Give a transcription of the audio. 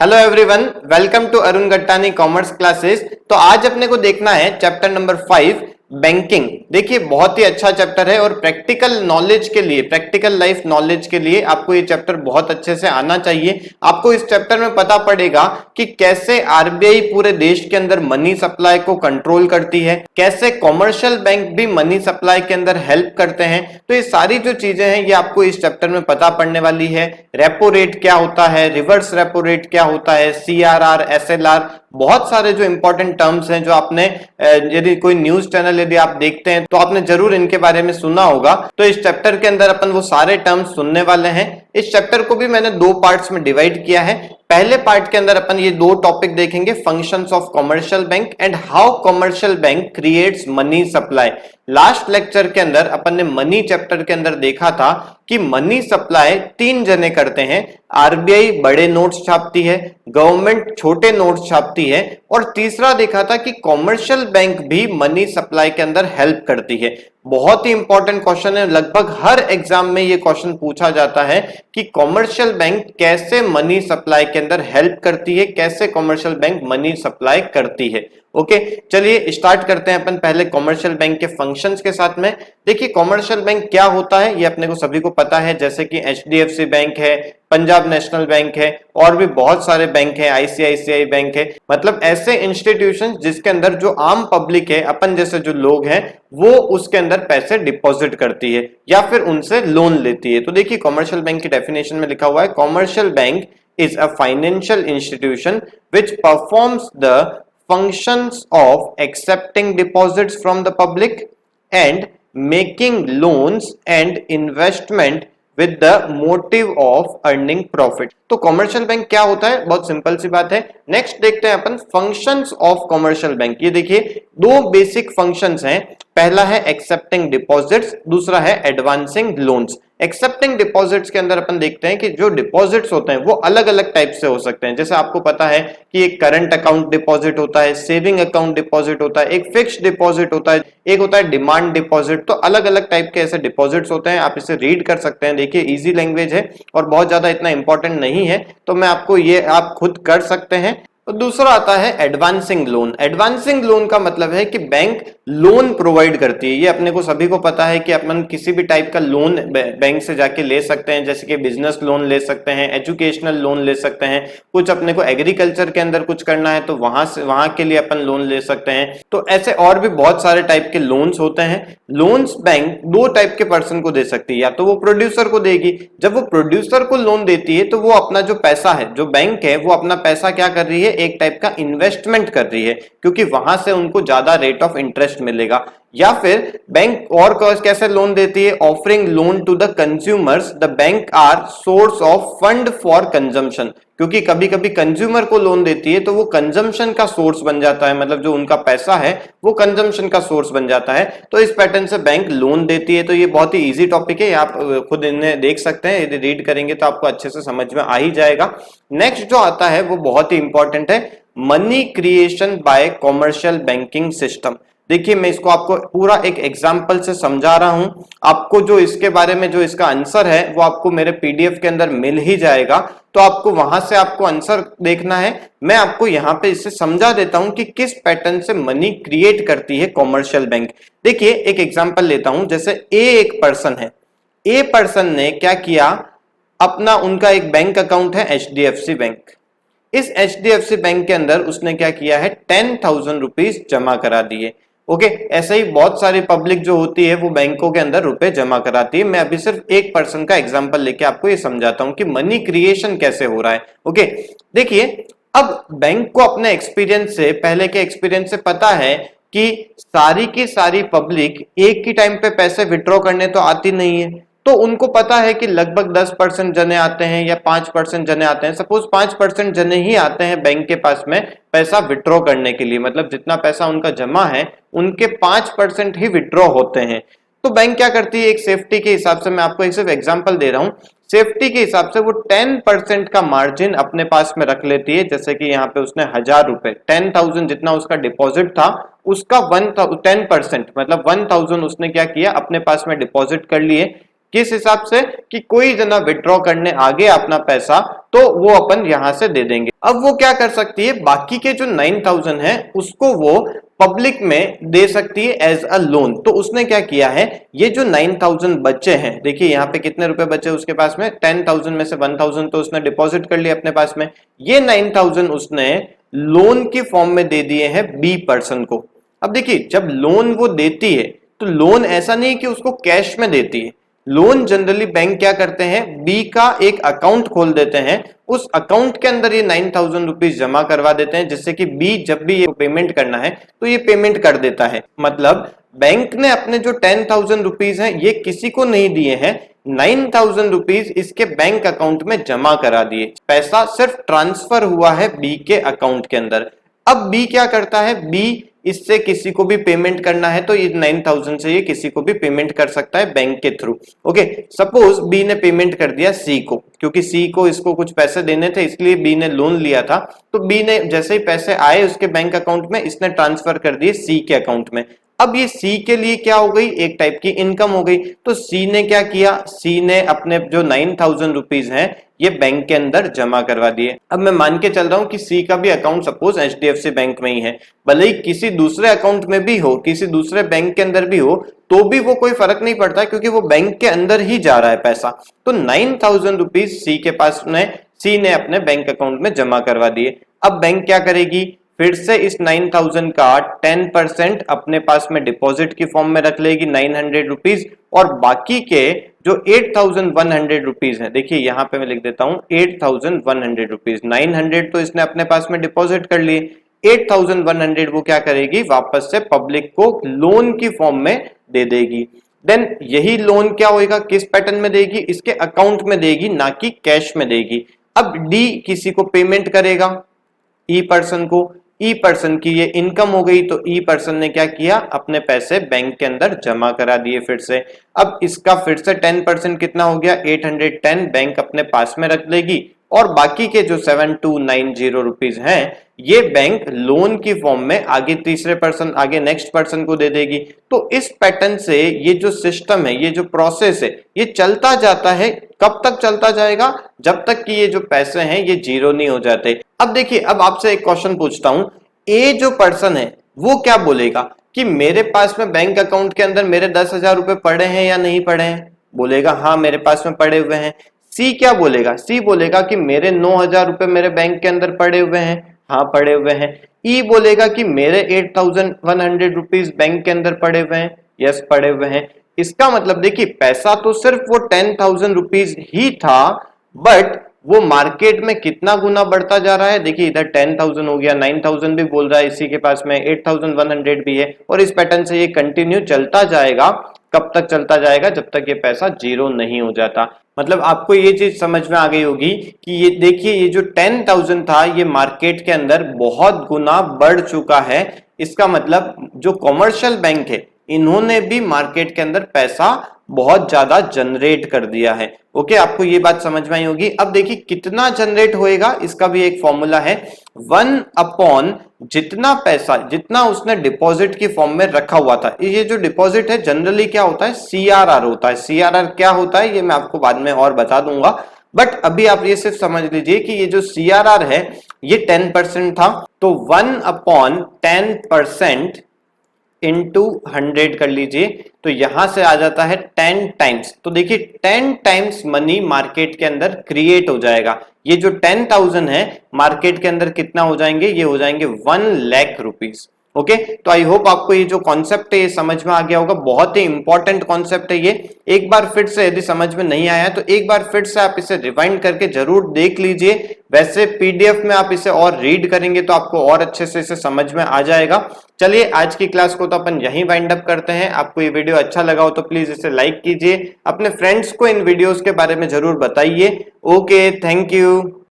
Hello everyone, welcome to Arun Gattani commerce classes. तो आज अपने को देखना है चैप्टर नंबर 5 बैंकिंग। देखिए बहुत ही अच्छा चैप्टर है और प्रैक्टिकल नॉलेज के लिए, प्रैक्टिकल लाइफ नॉलेज के लिए आपको ये चैप्टर बहुत अच्छे से आना चाहिए। आपको इस चैप्टर में पता पड़ेगा कि कैसे आरबीआई पूरे देश के अंदर मनी सप्लाई को कंट्रोल करती है, कैसे कॉमर्शियल बैंक भी मनी सप्लाई के अंदर हेल्प करते हैं। तो ये सारी जो चीजें हैं ये आपको इस चैप्टर में पता पड़ने वाली है। रेपो रेट क्या होता है, रिवर्स रेपो रेट क्या होता है, सीआरआर, एसएलआर, बहुत सारे जो इंपॉर्टेंट टर्म्स हैं जो आपने यदि कोई न्यूज चैनल यदि आप देखते हैं तो आपने जरूर इनके बारे में सुना होगा। तो इस चैप्टर के अंदर अपन वो सारे टर्म्स सुनने वाले हैं। इस चैप्टर को भी मैंने दो पार्ट्स में डिवाइड किया है। पहले पार्ट के अंदर अपन ये दो टॉपिक देखेंगे, functions of commercial bank and how commercial bank creates money supply. Last lecture के अंदर अपन ने मनी चैप्टर के अंदर देखा था कि मनी सप्लाई तीन जने करते हैं। आरबीआई बड़े नोट्स छापती है, गवर्नमेंट छोटे नोट्स छापती है, और तीसरा देखा था कि कॉमर्शियल बैंक भी मनी सप्लाई के अंदर हेल्प करती है। बहुत ही इंपॉर्टेंट क्वेश्चन है, लगभग हर एग्जाम में ये क्वेश्चन पूछा जाता है कि कॉमर्शियल बैंक कैसे मनी सप्लाई के अंदर हेल्प करती है, कैसे कॉमर्शियल बैंक मनी सप्लाई करती है। ओके, चलिए स्टार्ट करते हैं अपन पहले कॉमर्शियल बैंक के फंक्शंस के साथ में। देखिए कॉमर्शियल बैंक क्या होता है ये अपने को सभी को पता है, जैसे कि एचडीएफसी बैंक है, पंजाब नेशनल बैंक है, और भी बहुत सारे बैंक हैं, आईसीआईसीआई बैंक है। मतलब ऐसे इंस्टीट्यूशंस जिसके अंदर जो आम पब्लिक है, अपन जैसे जो लोग हैं, वो उसके अंदर पैसे डिपॉजिट करती है या फिर उनसे लोन लेती है। तो देखिए कॉमर्शियल बैंक की डेफिनेशन में लिखा हुआ है, commercial bank is a financial institution which performs the functions of accepting deposits from the public and making loans and investment with the motive of earning profit। तो कॉमर्शियल बैंक क्या होता है, बहुत सिंपल सी बात है। नेक्स्ट देखते हैं अपन functions of commercial bank. ये देखिए दो बेसिक फंक्शंस हैं, पहला है एक्सेप्टिंग डिपॉजिट्स, दूसरा है एडवांसिंग लोन्स। एक्सेप्टिंग डिपॉजिट्स के अंदर अपन देखते हैं कि जो डिपॉजिट्स होते हैं वो अलग अलग टाइप से हो सकते हैं। जैसे आपको पता है कि एक करंट अकाउंट डिपॉजिट होता है, सेविंग अकाउंट डिपॉजिट होता है, एक फिक्स्ड डिपॉजिट होता है, एक होता है डिमांड डिपॉजिट। तो अलग अलग टाइप के ऐसे डिपॉजिट्स होते हैं, आप इसे रीड कर सकते हैं। देखिए इजी लैंग्वेज है और बहुत ज्यादा इतना इंपॉर्टेंट नहीं है, तो मैं आपको ये आप खुद कर सकते हैं। तो दूसरा आता है एडवांसिंग लोन। एडवांसिंग लोन का मतलब है कि बैंक लोन प्रोवाइड करती है। ये अपने को सभी को पता है कि अपन किसी भी टाइप का लोन बैंक से जाके ले सकते हैं, जैसे कि बिजनेस लोन ले सकते हैं, एजुकेशनल लोन ले सकते हैं, कुछ अपने को एग्रीकल्चर के अंदर कुछ करना है तो वहां के लिए अपन लोन ले सकते हैं। तो ऐसे और भी बहुत सारे टाइप के लोन्स होते हैं। लोन्स बैंक दो टाइप के पर्सन को दे सकती है, या तो वो प्रोड्यूसर को देगी। जब वो प्रोड्यूसर को लोन देती है तो वो अपना जो पैसा है, जो बैंक है वो अपना पैसा क्या कर रही है, एक टाइप का इन्वेस्टमेंट कर रही है, क्योंकि वहां से उनको ज्यादा रेट ऑफ इंटरेस्ट मिलेगा। या फिर बैंक और कैसे लोन देती है, offering loan to the consumers, the bank are source of fund for consumption. क्योंकि कभी कभी कंज्यूमर को लोन देती है तो वो कंजम्पशन का सोर्स बन जाता है, मतलब जो उनका पैसा है वो कंजम्पशन का सोर्स बन जाता है। तो इस पैटर्न से बैंक लोन देती है। तो ये बहुत ही इजी टॉपिक है, आप खुद इन्हें देख सकते हैं, यदि रीड करेंगे तो आपको अच्छे से समझ में आ ही जाएगा। नेक्स्ट जो आता है वो बहुत ही इंपॉर्टेंट है, money creation bye commercial banking system. देखिए मैं इसको आपको पूरा एक एग्जांपल से समझा रहा हूं। आपको जो इसके बारे में जो इसका आंसर है वो आपको मेरे पीडीएफ के अंदर मिल ही जाएगा, तो आपको वहां से आपको आंसर देखना है। मैं आपको यहाँ पे इससे समझा देता हूं कि किस पैटर्न से मनी क्रिएट करती है कॉमर्शियल बैंक। देखिए एक एग्जाम्पल लेता हूं, जैसे ए एक पर्सन है। ए पर्सन ने क्या किया, अपना उनका एक बैंक अकाउंट है एचडीएफसी बैंक। इस एचडीएफसी बैंक के अंदर उसने क्या किया है, 10,000 रुपीज जमा करा दिए। ओके, ऐसे ही बहुत सारी पब्लिक जो होती है वो बैंकों के अंदर रुपए जमा कराती है। मैं अभी सिर्फ एक पर्सन का एग्जांपल लेके आपको ये समझाता हूं कि मनी क्रिएशन कैसे हो रहा है। ओके, देखिए अब बैंक को अपने एक्सपीरियंस से, पहले के एक्सपीरियंस से पता है कि सारी की सारी पब्लिक एक ही टाइम पे पैसे विड्रॉ करने तो आती नहीं है। तो उनको पता है कि लगभग 10% जने आते हैं या 5% जने आते हैं। सपोज 5% जने ही आते हैं बैंक के पास में पैसा विड्रॉ करने के लिए, मतलब जितना पैसा उनका जमा है उनके 5% ही विड्रॉ होते हैं। तो बैंक क्या करती है, एक सेफ्टी के हिसाब से, मैं आपको एक सिर्फ एग्जांपल दे रहा हूं, सेफ्टी के हिसाब से वो 10% का मार्जिन अपने पास में रख लेती है। जैसे कि यहाँ पे उसने 1,000 रुपए, 10,000 जितना उसका डिपॉजिट था उसका 10% मतलब 1,000 उसने क्या किया, अपने पास में डिपॉजिट कर लिए। किस हिसाब से कि कोई जना विड्रॉ करने आ गया अपना पैसा तो वो अपन यहां से दे देंगे। अब वो क्या कर सकती है, बाकी के जो 9000 है उसको वो पब्लिक में दे सकती है एज अ लोन। तो उसने क्या किया है, ये जो 9000 बच्चे हैं, देखिए यहाँ पे कितने रुपए बचे उसके पास में, 10,000 में से 1000 तो उसने डिपॉजिट कर लिया अपने पास में, ये 9000 उसने लोन की फॉर्म में दे दिए हैं बी पर्सन को। अब देखिए जब लोन वो देती है तो लोन ऐसा नहीं कि उसको कैश में देती है, लोन जनरली बैंक क्या करते हैं, बी का एक अकाउंट खोल देते हैं, उस अकाउंट के अंदर ये 9000 रुपीज जमा करवा देते हैं, जिससे कि बी जब भी ये पेमेंट करना है तो ये पेमेंट कर देता है। मतलब बैंक ने अपने जो 10,000 रुपीज हैं ये किसी को नहीं दिए हैं, 9,000 रुपीज इसके बैंक अकाउंट में जमा करा दिए, पैसा सिर्फ ट्रांसफर हुआ है बी के अकाउंट के अंदर। अब बी क्या करता है, बी इससे किसी को भी पेमेंट करना है तो ये 9000 से ये किसी को भी पेमेंट कर सकता है बैंक के थ्रू। ओके, सपोज बी ने पेमेंट कर दिया सी को, क्योंकि सी को इसको कुछ पैसे देने थे इसलिए बी ने लोन लिया था, तो बी ने जैसे ही पैसे आए उसके बैंक अकाउंट में इसने ट्रांसफर कर दिए सी के अकाउंट में। अब ये सी के लिए क्या हो गई, एक टाइप की इनकम हो गई। तो सी ने क्या किया, सी ने अपने जो 9000 रुपीज हैं ये बैंक के अंदर जमा करवा दिए। अब मैं मान के चल रहा हूं कि सी का भी अकाउंट सपोज एचडीएफसी बैंक में ही है, भले ही किसी दूसरे अकाउंट में भी हो, किसी दूसरे बैंक के अंदर भी हो, तो भी वो कोई फर्क नहीं पड़ता क्योंकि वो बैंक के अंदर ही जा रहा है पैसा। तो 9000 रुपीज सी के पास में सी ने अपने बैंक अकाउंट में जमा करवा दिए। अब बैंक क्या करेगी, फिर से इस 9000 का 10% अपने पास में डिपॉजिट की फॉर्म में रख लेगी 900 रुपीज, और बाकी के जो 8100 रुपीज है, देखिए यहां पे मैं लिख देता हूं 8100 रुपीज, 900 तो इसने अपने पास में डिपॉजिट कर लिए, 8100 वो क्या करेगी, वापस से पब्लिक को लोन की फॉर्म में दे देगी। देन यही लोन क्या होगा, किस पैटर्न में देगी, इसके अकाउंट में देगी, ना कि कैश में देगी। अब डी किसी को पेमेंट करेगा, ई पर्सन को, ई पर्सन की ये इनकम हो गई, तो ई पर्सन ने क्या किया, अपने पैसे बैंक के अंदर जमा करा दिए फिर से। अब इसका फिर से 10% कितना हो गया, 810 बैंक अपने पास में रख लेगी, और बाकी के जो 7290 रुपीज हैं ये बैंक लोन की फॉर्म में आगे तीसरे पर्सन, आगे नेक्स्ट पर्सन को दे देगी। तो इस पैटर्न से ये जो सिस्टम है, ये जो प्रोसेस है, ये चलता जाता है। कब तक चलता जाएगा, जब तक कि ये जो पैसे हैं ये जीरो नहीं हो जाते। अब देखिए, अब आपसे एक क्वेश्चन पूछता हूं, ए जो पर्सन है वो क्या बोलेगा कि मेरे पास में बैंक अकाउंट के अंदर मेरे 10,000 रुपए पड़े हैं या नहीं पड़े हैं, बोलेगा हाँ मेरे पास में पड़े हुए हैं। सी क्या बोलेगा, सी बोलेगा कि मेरे 9,000 रुपए मेरे बैंक के अंदर पड़े हुए हैं, हाँ पड़े हुए हैं। ई बोलेगा कि मेरे 8100 रुपीज बैंक के अंदर पड़े हुए हैं, यस पड़े हुए हैं। इसका मतलब देखिए पैसा तो सिर्फ वो 10,000 रुपीज ही था, बट वो मार्केट में कितना गुना बढ़ता जा रहा है, देखिए इधर 10,000 हो गया, 9,000 भी बोल रहा है इसी के पास में, 8,100 भी है, और इस पैटर्न से ये कंटिन्यू चलता जाएगा। कब तक चलता जाएगा, जब तक ये पैसा जीरो नहीं हो जाता। मतलब आपको ये चीज समझ में आ गई होगी कि ये देखिए ये जो 10,000 था ये मार्केट के अंदर बहुत गुना बढ़ चुका है। इसका मतलब जो कॉमर्शियल बैंक है इन्होंने भी मार्केट के अंदर पैसा बहुत ज्यादा जनरेट कर दिया है। ओके, आपको ये बात समझ में आई होगी। अब देखिए कितना जनरेट होएगा, इसका भी एक फॉर्मूला है, 1 अपॉन जितना पैसा, जितना उसने डिपॉजिट की फॉर्म में रखा हुआ था। ये जो डिपॉजिट है जनरली क्या होता है, सीआरआर होता है। सीआरआर क्या होता है ये मैं आपको बाद में और बता दूंगा, बट अभी आप ये सिर्फ समझ लीजिए कि ये जो सीआरआर है ये 10% था, तो 1 अपॉन 10% इंटू 100 कर लीजिए, तो यहां से आ जाता है 10 टाइम्स। तो देखिए 10 टाइम्स मनी मार्केट के अंदर क्रिएट हो जाएगा। ये जो 10,000 है मार्केट के अंदर कितना हो जाएंगे, ये हो जाएंगे 1 लाख रुपीज। ओके, तो आई होप आपको ये जो कॉन्सेप्ट है ये समझ में आ गया होगा। बहुत ही इंपॉर्टेंट कॉन्सेप्ट है ये। एक बार फिर से यदि समझ में नहीं आया तो एक बार फिर से आप इसे रिवाइंड करके जरूर देख लीजिए। वैसे पीडीएफ में आप इसे और रीड करेंगे तो आपको और अच्छे से इसे समझ में आ जाएगा। चलिए आज की क्लास को तो अपन यहीं वाइंड अप करते हैं। आपको ये वीडियो अच्छा लगा हो तो प्लीज इसे लाइक कीजिए, अपने फ्रेंड्स को इन वीडियोस के बारे में जरूर बताइए। Okay, thank you.